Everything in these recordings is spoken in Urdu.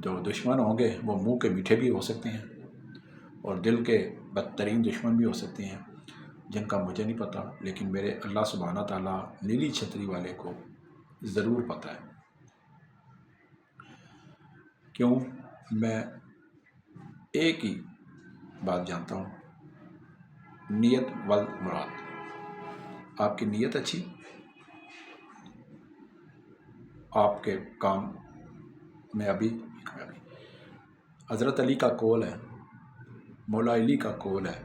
جو دشمن ہوں گے وہ منہ کے میٹھے بھی ہو سکتے ہیں اور دل کے بدترین دشمن بھی ہو سکتے ہیں، جن کا مجھے نہیں پتہ، لیکن میرے اللہ سبحانہ تعالیٰ نیلی چھتری والے کو ضرور پتہ ہے۔ کیوں؟ میں ایک ہی بات جانتا ہوں، نیت والمراد۔ آپ کی نیت اچھی، آپ کے کام میں ابھی حضرت علی کا قول ہے، مولا علی کا قول ہے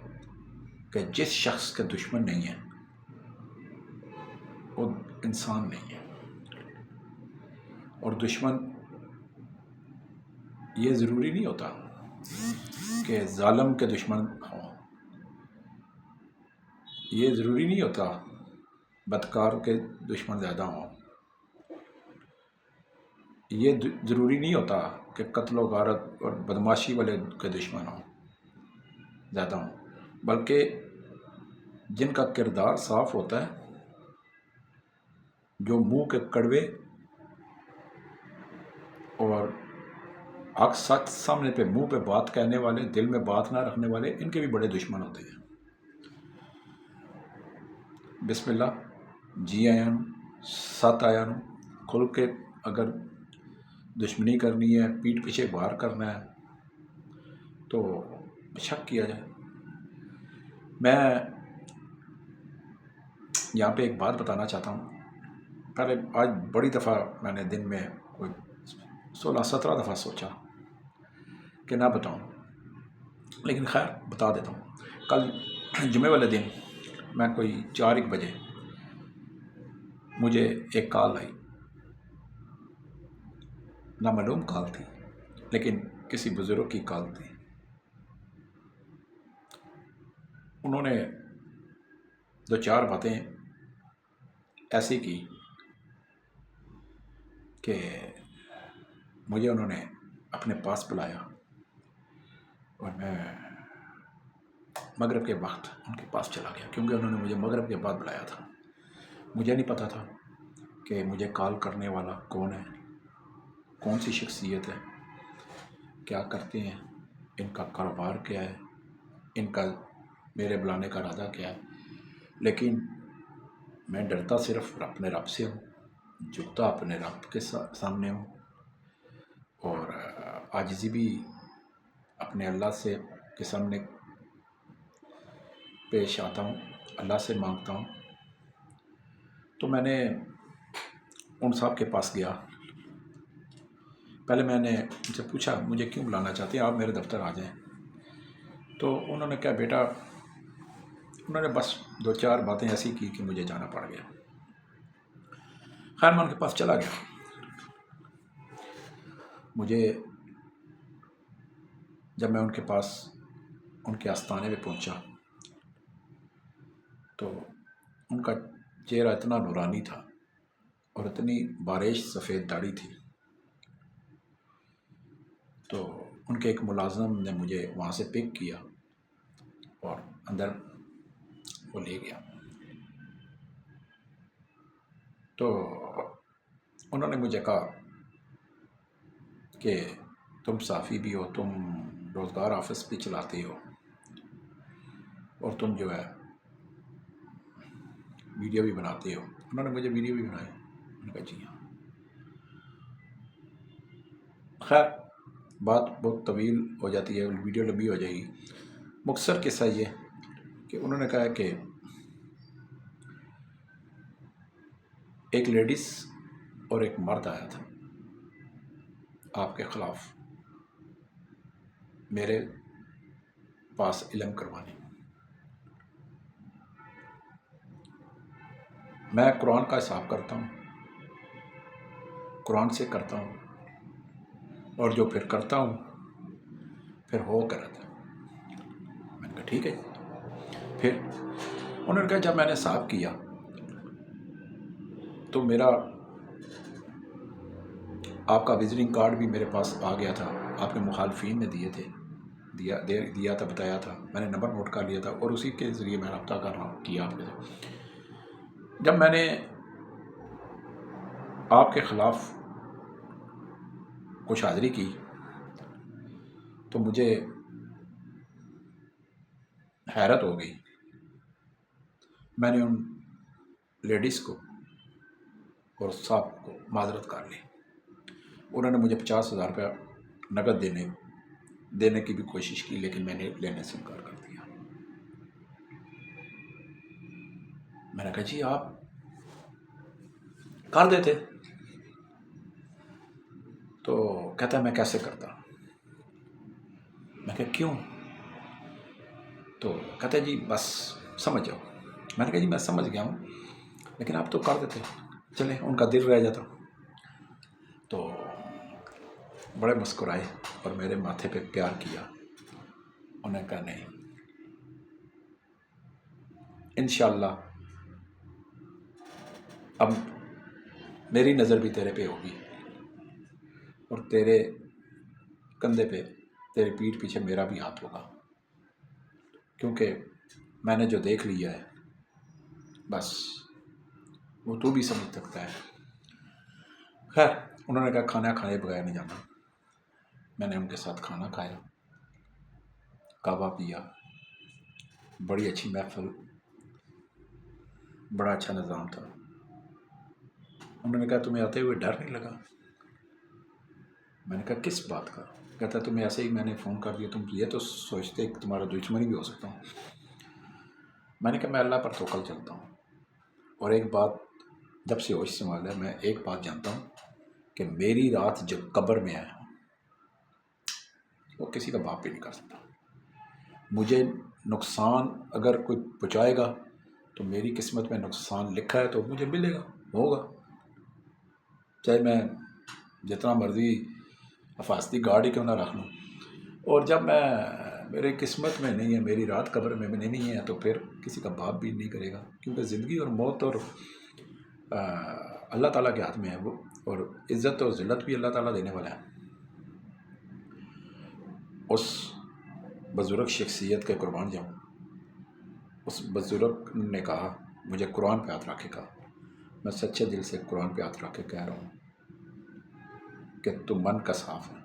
کہ جس شخص کے دشمن نہیں ہے وہ انسان نہیں ہے۔ اور دشمن یہ ضروری نہیں ہوتا کہ ظالم کے دشمن ہوں، یہ ضروری نہیں ہوتا بدکار کے دشمن زیادہ ہوں، یہ ضروری نہیں ہوتا کہ قتل و غارت اور بدماشی والے کے دشمن ہوں زیادہ ہوں، بلکہ جن کا کردار صاف ہوتا ہے، جو منہ کے کڑوے اور حق سچ سامنے پہ منہ پہ بات کہنے والے، دل میں بات نہ رکھنے والے، ان کے بھی بڑے دشمن ہوتے ہیں۔ بسم اللہ، جی آیا ہوں، ساتھ آیا ہوں، کھل کے اگر دشمنی کرنی ہے، پیٹھ پیچھے وار کرنا ہے تو شک کیا جائے۔ میں یہاں پہ ایک بات بتانا چاہتا ہوں، پہلے آج بڑی دفعہ میں نے دن میں کوئی 16-17 دفعہ سوچا کہ نہ بتاؤں، لیکن خیر بتا دیتا ہوں۔ کل جمعے والے دن میں کوئی 4 بجے مجھے ایک کال آئی، نامعلوم کال تھی لیکن کسی بزرگ کی کال تھی۔ انہوں نے 2-4 باتیں ایسی کی کہ مجھے انہوں نے اپنے پاس بلایا اور میں مغرب کے وقت ان کے پاس چلا گیا، کیونکہ انہوں نے مجھے مغرب کے بعد بلایا تھا۔ مجھے نہیں پتہ تھا کہ مجھے کال کرنے والا کون ہے، کون سی شخصیت ہے، کیا کرتے ہیں، ان کا کاروبار کیا ہے، ان کا میرے بلانے کا ارادہ کیا ہے، لیکن میں ڈرتا صرف اپنے رب سے ہوں، جھکتا اپنے رب کے سامنے ہوں، اور عاجزی بھی اپنے اللہ سے کے سامنے پیش آتا ہوں، اللہ سے مانگتا ہوں۔ تو میں نے ان صاحب کے پاس گیا، پہلے میں نے ان سے پوچھا مجھے کیوں بلانا چاہتے ہیں، آپ میرے دفتر آ جائیں۔ تو انہوں نے کہا بیٹا، انہوں نے بس 2-4 باتیں ایسی کی کہ مجھے جانا پڑ گیا۔ خیر میں ان کے پاس چلا گیا۔ مجھے جب میں ان کے پاس ان کے آستانے پہ پہنچا تو ان کا چہرہ اتنا نورانی تھا اور اتنی باریش سفید داڑھی تھی، تو ان کے ایک ملازم نے مجھے وہاں سے پک کیا اور اندر وہ لے گیا۔ تو انہوں نے مجھے کہا کہ تم صحافی بھی ہو، تم روزگار آفس بھی چلاتے ہو، اور تم جو ہے ویڈیو بھی بناتے ہو۔ انہوں نے مجھے ویڈیو بھی بنائی، میں نے کہا جی ہاں۔ خیر بات بہت طویل ہو جاتی ہے، ویڈیو لمبی ہو جائے گی۔ مختصر قصہ یہ کہ انہوں نے کہا کہ ایک لیڈیز اور ایک مرد آیا تھا آپ کے خلاف میرے پاس علم کروانے۔ میں قرآن کا حساب کرتا ہوں، قرآن سے کرتا ہوں، اور جو پھر کرتا ہوں پھر ہو کر رہتا ہے۔ میں نے کہا ٹھیک ہے۔ پھر انہوں نے کہا جب میں نے حساب کیا تو میرا آپ کا وزٹنگ کارڈ بھی میرے پاس آ گیا تھا، آپ کے مخالفین نے دیے تھے، دیا تھا، بتایا تھا، میں نے نمبر نوٹ کر لیا تھا اور اسی کے ذریعے میں رابطہ کر رہا ہوں کیا آپ کے ساتھ۔ جب میں نے آپ کے خلاف کچھ حاضری کی تو مجھے حیرت ہو گئی. میں نے ان لیڈیز کو اور صاحب کو معذرت کر لی. انہوں نے مجھے 50,000 روپیہ نقد دینے کی بھی کوشش کی، لیکن میں نے لینے سے انکار کر دیا. میں نے کہا جی آپ کر دیتے. تو کہتا ہے میں کیسے کرتا. میں کہا کیوں؟ تو کہتا ہے جی بس سمجھ جاؤ. میں نے کہا جی میں سمجھ گیا ہوں، لیکن آپ تو کر دیتے. چلیں، ان کا دل رہ جاتا. تو بڑے مسکرائے اور میرے ماتھے پہ پیار کیا. انہوں نے کہا نہیں، انشاءاللہ اب میری نظر بھی تیرے پہ ہوگی، اور تیرے کندھے پہ، تیری پیٹھ پیچھے میرا بھی ہاتھ ہوگا، کیونکہ میں نے جو دیکھ لیا ہے بس وہ تو بھی سمجھ سکتا ہے. خیر، انہوں نے کہا کھانا کھائے بغیر نہیں جانا. میں نے ان کے ساتھ کھانا کھایا، کعبہ پیا. بڑی اچھی محفل، بڑا اچھا نظام تھا. انہوں نے کہا تمہیں آتے ہوئے ڈر نہیں لگا؟ میں نے کہا کس بات کا؟ کہتا تمہیں ایسے ہی میں نے فون کر دیا، تم یہ تو سوچتے کہ تمہارا دشمنی بھی ہو سکتا ہوں. میں نے کہا میں اللہ پر توکل چلتا ہوں، اور ایک بات جب سے ہوش سنبھالا ہے، میں ایک بات جانتا ہوں کہ میری رات جو قبر میں ہے وہ کسی کا باپ بھی نہیں کر سکتا. مجھے نقصان اگر کوئی پہنچائے گا تو میری قسمت میں نقصان لکھا ہے تو مجھے ملے گا، ہوگا، چاہے میں جتنا مرضی حفاظتی گارڈ ہی کیوں نہ رکھ لوں. اور جب میری قسمت میں نہیں ہے، میری رات قبر میں نہیں ہے، تو پھر کسی کا باپ بھی نہیں کرے گا، کیونکہ زندگی اور موت اور اللہ تعالیٰ کے ہاتھ میں ہے وہ، اور عزت اور ذلت بھی اللہ تعالیٰ دینے والا ہے. اس بزرگ شخصیت کے قربان جاؤں. اس بزرگ نے کہا، مجھے قرآن پہ ہاتھ رکھ کے کہا، میں سچے دل سے قرآن پہ ہاتھ رکھ کے کہہ رہا ہوں کہ تم من کا صاف ہے.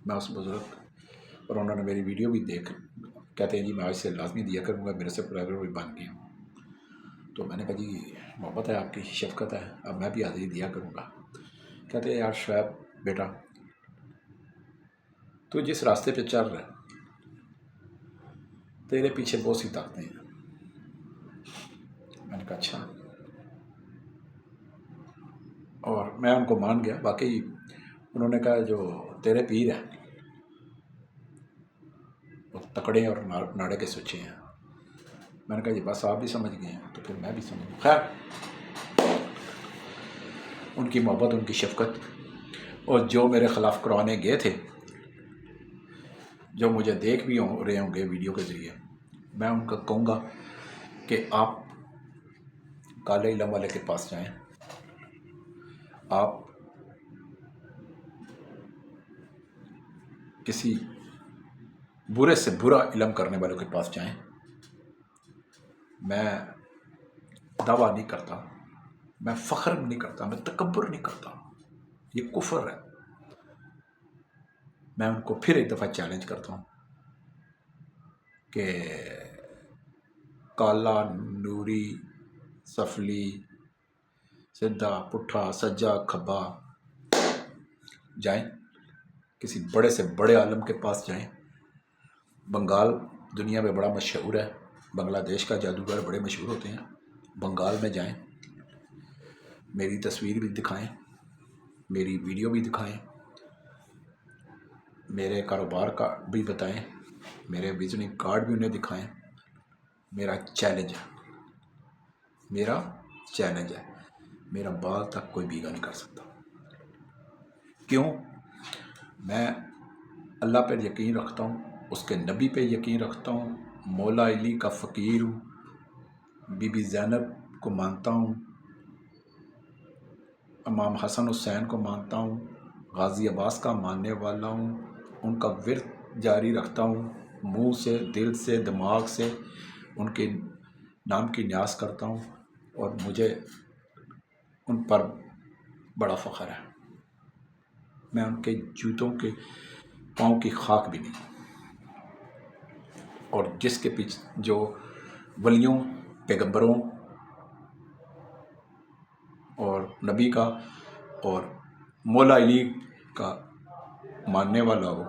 میں اس بزرگ، اور انہوں نے میری ویڈیو بھی دیکھ، کہتے ہیں جی میں آج سے لازمی دیا کروں گا، میرے سے پرائیویٹ بھی بن گیا. تو میں نے کہا جی محبت ہے آپ کی، شفقت ہے، اب میں بھی حاضری دیا کروں گا. کہتے ہیں یار شعیب بیٹا، تو جس راستے پہ چل رہا ہے تیرے پیچھے بہت سی طاقتیں ہیں. میں نے کہا اچھا. اور میں ان کو مان گیا. باقی انہوں نے کہا جو تیرے پیر ہیں وہ تکڑے اور ناڑے کے سچے ہیں. میں نے کہا جی بس آپ بھی سمجھ گئے ہیں تو پھر میں بھی سمجھ گیا. خیر، ان کی محبت، ان کی شفقت، اور جو میرے خلاف کروانے گئے تھے، جو مجھے دیکھ بھی رہے ہوں گے ویڈیو کے ذریعے، میں ان کو کہوں گا کہ آپ کالے علم والے کے پاس جائیں. آپ کسی برے سے برا علم کرنے والوں کے پاس جائیں. میں دعویٰ نہیں کرتا، میں فخر نہیں کرتا، میں تکبر نہیں کرتا، یہ کفر ہے. میں ان کو پھر ایک دفعہ چیلنج کرتا ہوں کہ کالا، نوری، سفلی، سدھا، پٹھا، سجا، کھبا، جائیں کسی بڑے سے بڑے عالم کے پاس جائیں. بنگال دنیا میں بڑا مشہور ہے، بنگلہ دیش کا جادوگر بڑے مشہور ہوتے ہیں. بنگال میں جائیں، میری تصویر بھی دکھائیں، میری ویڈیو بھی دکھائیں، میرے کاروبار کا بھی بتائیں، میرے وزٹنگ کارڈ بھی انہیں دکھائیں. میرا چیلنج ہے، میرا چیلنج ہے. میرا بال تک کوئی بھیگا نہیں کر سکتا. کیوں؟ میں اللہ پر یقین رکھتا ہوں، اس کے نبی پہ یقین رکھتا ہوں، مولا علی کا فقیر ہوں، بی بی زینب کو مانتا ہوں، امام حسن حسین کو مانتا ہوں، غازی عباس کا ماننے والا ہوں. ان کا ورد جاری رکھتا ہوں، منہ سے، دل سے، دماغ سے ان کے نام کی نیاز کرتا ہوں، اور مجھے ان پر بڑا فخر ہے. میں ان کے جوتوں کے پاؤں کی خاک بھی نہیں، اور جس کے پیچھے جو ولیوں، پیغمبروں اور نبی کا اور مولا علی کا ماننے والا ہو،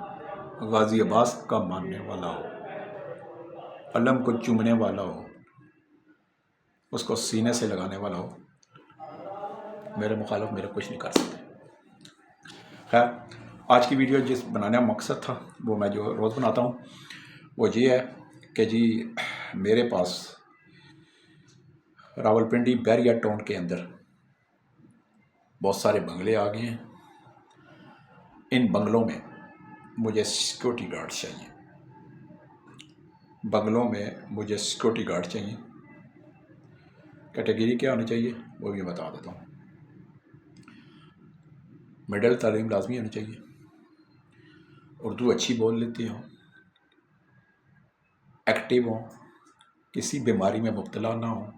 غازی عباس کا ماننے والا ہو، علم کو چومنے والا ہو، اس کو سینے سے لگانے والا ہو، میرے مخالف میرے کچھ نہیں کر سکتے۔ خیر، آج کی ویڈیو جس بنانے کا مقصد تھا وہ میں جو روز بناتا ہوں وہ یہ ہے کہ جی میرے پاس راولپنڈی بیریا ٹاؤن کے اندر بہت سارے بنگلے آ گئے ہیں۔ ان بنگلوں میں مجھے سیکورٹی گارڈ چاہیے، بنگلوں میں مجھے سیکورٹی گارڈ چاہیے۔ کیٹیگری کیا ہونی چاہیے وہ بھی بتا دیتا ہوں۔ مڈل تعلیم لازمی ہونی چاہیے، اردو اچھی بول لیتے ہوں، ایکٹیو ہوں، کسی بیماری میں مبتلا نہ ہوں،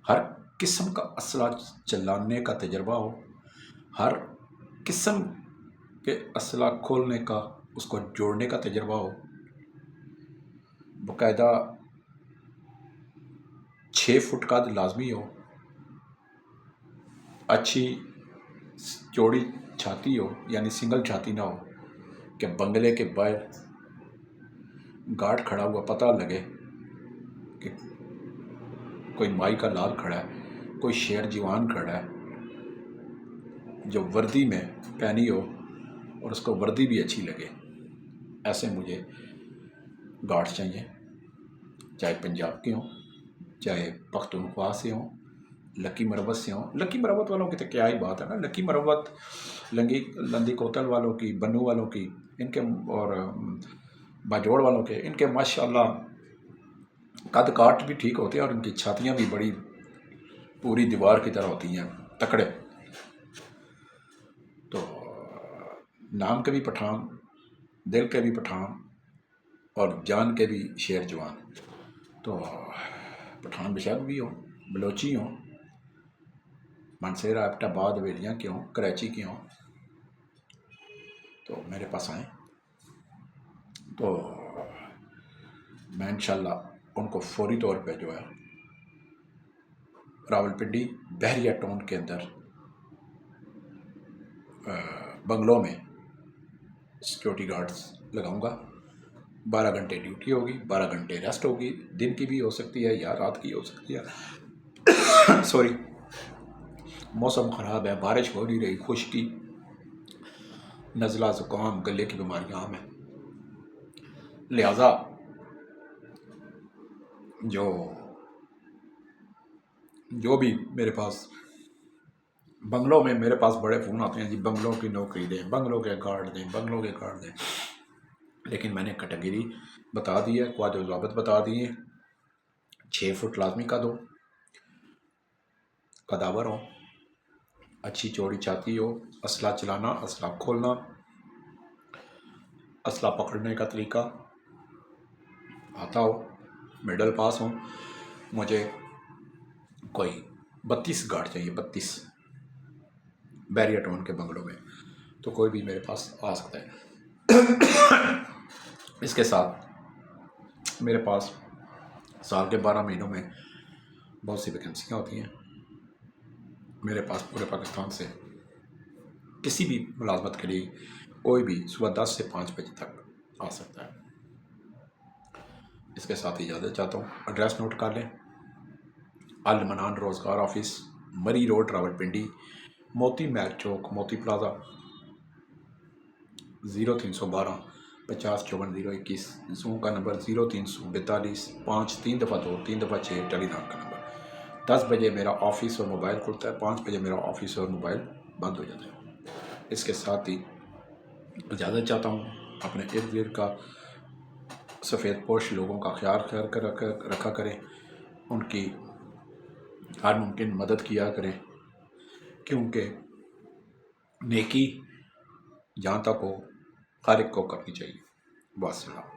ہر قسم کا اسلحہ چلانے کا تجربہ ہو، ہر قسم کے اسلحہ کھولنے کا، اس کو جوڑنے کا تجربہ ہو، باقاعدہ 6 فٹ کا لازمی ہو، اچھی چوڑی چھاتی ہو، یعنی سنگل چھاتی نہ ہو کہ بنگلے کے باہر گارڈ کھڑا ہوا پتہ لگے کہ کوئی مائی کا لال کھڑا ہے، کوئی شیر جوان کھڑا ہے، جو وردی میں پہنی ہو اور اس کو وردی بھی اچھی لگے۔ ایسے مجھے گارڈ چاہیے، چاہے پنجاب کے ہوں، چاہے پختونخوا سے ہوں، لکی مروت سے ہوں۔ لکی مروت والوں کی تو کیا ہی بات ہے نا، لکی مروت، لندی کوتل والوں کی، بنو والوں کی، ان کے اور باجوڑ والوں کے، ان کے ماشاءاللہ قد کاٹ بھی ٹھیک ہوتے ہیں اور ان کی چھاتیاں بھی بڑی پوری دیوار کی طرح ہوتی ہیں، تکڑے۔ تو نام کے بھی پٹھان، دل کے بھی پٹھان اور جان کے بھی شیر جوان۔ تو پٹھان بشک بھی ہوں، بلوچی ہوں، منصیرہ، ایبٹ آباد، ویلیاں کے ہوں، کراچی کے ہوں، تو میرے پاس آئیں تو میں انشاءاللہ ان کو فوری طور پہ جو ہے راولپنڈی بحریہ ٹاؤن کے اندر بنگلوں میں سیکورٹی گارڈز لگاؤں گا۔ 12 گھنٹے ڈیوٹی ہوگی، 12 گھنٹے ریسٹ ہوگی، دن کی بھی ہو سکتی ہے یا رات کی ہو سکتی ہے۔ سوری، موسم خراب ہے، بارش ہو نہیں رہی، خشکی، نزلہ، زکام، گلے کی بیماریاں عام ہیں، لہذا جو بھی میرے پاس بنگلوں میں، میرے پاس بڑے فون آتے ہیں جی بنگلوں کی نوکری دیں، بنگلوں کے گارڈ دیں، بنگلوں کے گارڈ دیں، لیکن میں نے کیٹیگری بتا دی ہے، قواعد و ضوابط بتا دیے ہیں۔ 6 فٹ لازمی کا دو، قداور ہو، اچھی چوڑی چھاتی ہو، اسلحہ چلانا، اسلحہ کھولنا، اسلحہ پکڑنے کا طریقہ آتا ہو، مڈل پاس ہو۔ مجھے کوئی 32 گارڈ چاہیے، 32 بیریا ٹاؤن کے بنگلوں میں، تو کوئی بھی میرے پاس آ سکتا ہے۔ اس کے ساتھ میرے پاس سال کے 12 مہینوں میں بہت سی ویکنسیاں ہوتی ہیں۔ میرے پاس پورے پاکستان سے کسی بھی ملازمت کے لیے کوئی بھی صبح 10 سے 5 بجے تک آ سکتا ہے۔ اس کے ساتھ اجازت چاہتا ہوں، ایڈریس نوٹ کر لیں۔ المنان روزگار آفس، مری روڈ، راولپنڈی، موتی محل چوک، موتی پلازا، 0312 50 54 021، زوم کا نمبر 0342 5 3 دفعہ 2 3 دفعہ 6، ٹیلی نام کا نمبر۔ 10 بجے میرا آفس اور موبائل کھلتا ہے، 5 بجے میرا آفس اور موبائل بند ہو جاتا ہے۔ اس کے ساتھ ہی اجازت چاہتا ہوں، اپنے ارد گرد کا سفید پوش لوگوں کا خیال رکھا کریں، ان کی ہر ممکن مدد کیا کریں، کیونکہ نیکی جہاں تک ہو خالق کو کرنی چاہیے۔ والسلام۔